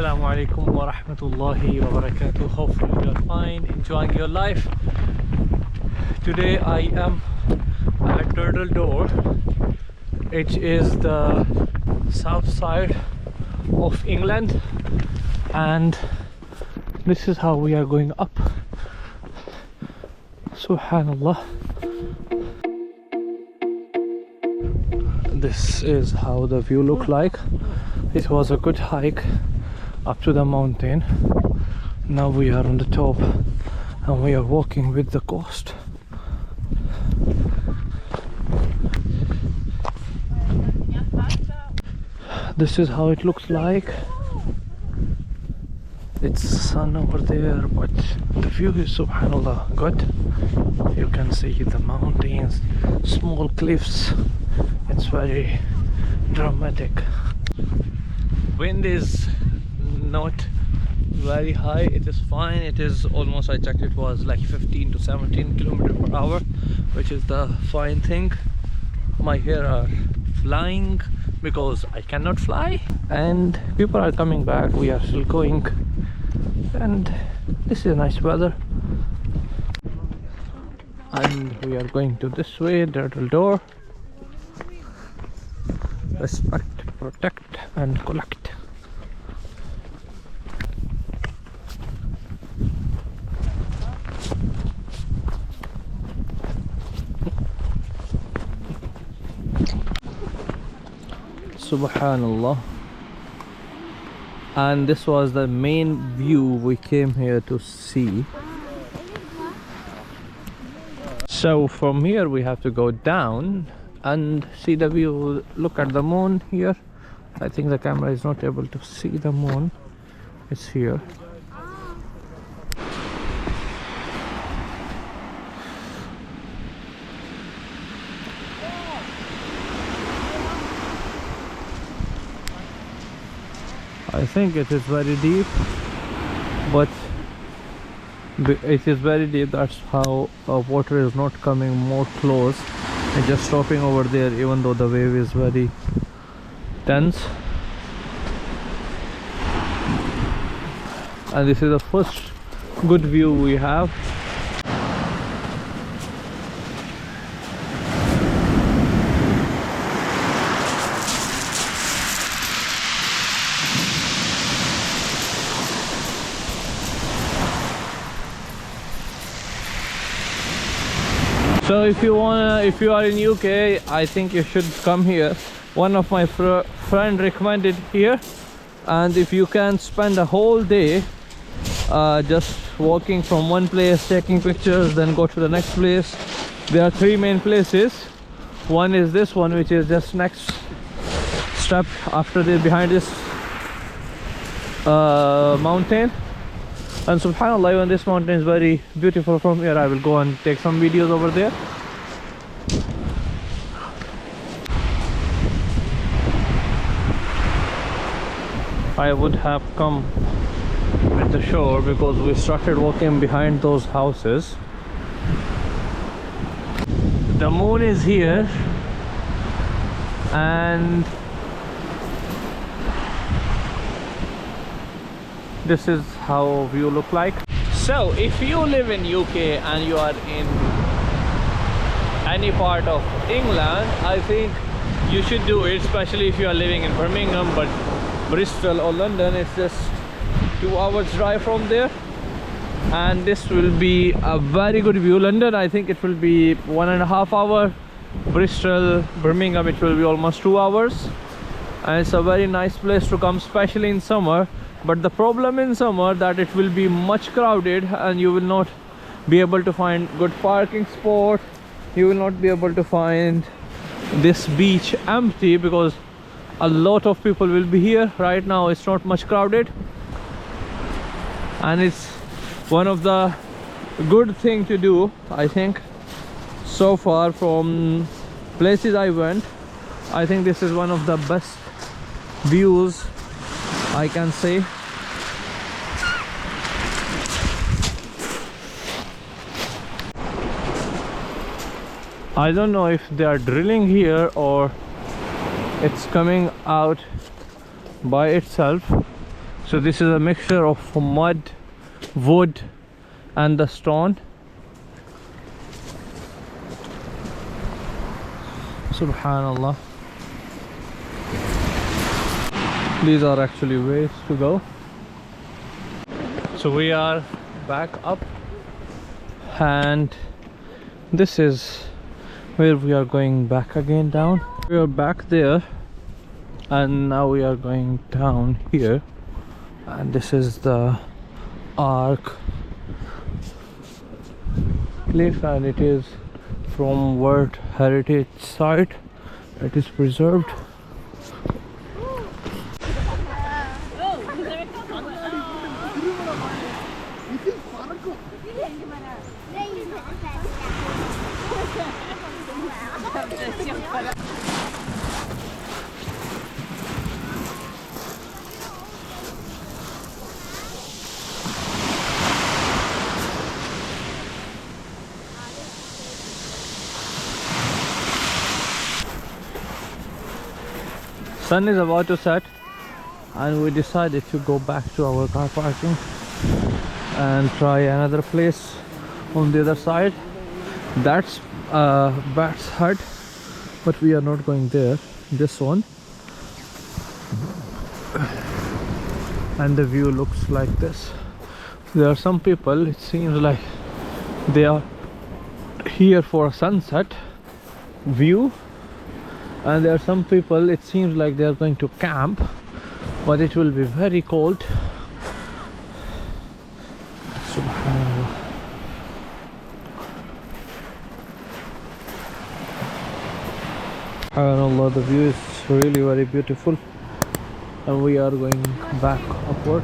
Assalamu alaikum wa rahmatullahi wa barakatuh. Hopefully you are fine, enjoying your life. Today I am at Durdle Door. It is the south side of England, and this is how we are going up. Subhanallah. This is how the view looked like. It was a good hike up to the mountain. Now we are on the top and we are walking with the coast. This is how it looks like. It's sun over there, but the view is subhanallah good. You can see the mountains, small cliffs. It's very dramatic. Wind is not very high, it is fine. It is almost, I checked, it was like 15 to 17 kilometers per hour, which is the fine thing. My hair are flying because I cannot fly, and people are coming back. We are still going, and this is nice weather. And we are going to this way, Durdle Door. Respect, protect and collect. Subhanallah. And this was the main view we came here to see. So from here we have to go down and see the view. Look at the moon here. I think the camera is not able to see the moon. It's here. I think it is very deep, but it is very deep. That's how water is not coming more close and just stopping over there, even though the wave is very tense. And this is the first good view we have. So if you are in UK, I think you should come here. One of my friend recommended here, and if you can spend a whole day just walking from one place, taking pictures, then go to the next place. There are three main places. One is this one, which is just next step after the behind this mountain. And subhanallah, even this mountain is very beautiful from here. I will go and take some videos over there. I would have come at the shore because we started walking behind those houses. The moon is here, and this is how view look like. So if you live in UK and you are in any part of England, I think you should do it, especially if you are living in Birmingham. But Bristol or London, it's just 2 hours drive from there, and this will be a very good view. London, I think it will be 1.5 hours. Bristol, Birmingham, it will be almost 2 hours, and it's a very nice place to come, especially in summer. But the problem in summer that it will be much crowded, and you will not be able to find good parking spot. You will not be able to find this beach empty because a lot of people will be here. Right now it's not much crowded, and it's one of the good thing to do, I think. So far from places I went, I think this is one of the best views I can say. I don't know if they are drilling here or it's coming out by itself. So this is a mixture of mud, wood and the stone. Subhanallah. These are actually ways to go. So we are back up, and this is where we are going back again down. We are back there, and now we are going down here, and this is the Ark place, and it is from World Heritage Site. It is preserved. Sun is about to set, and we decided to go back to our car parking and try another place on the other side. That's Bat's hut, but we are not going there. This one, and the view looks like this. There are some people, it seems like they are here for a sunset view, and there are some people, it seems like they are going to camp, but it will be very cold. Subhanallah. Subhanallah, the view is really very beautiful, and we are going back upward.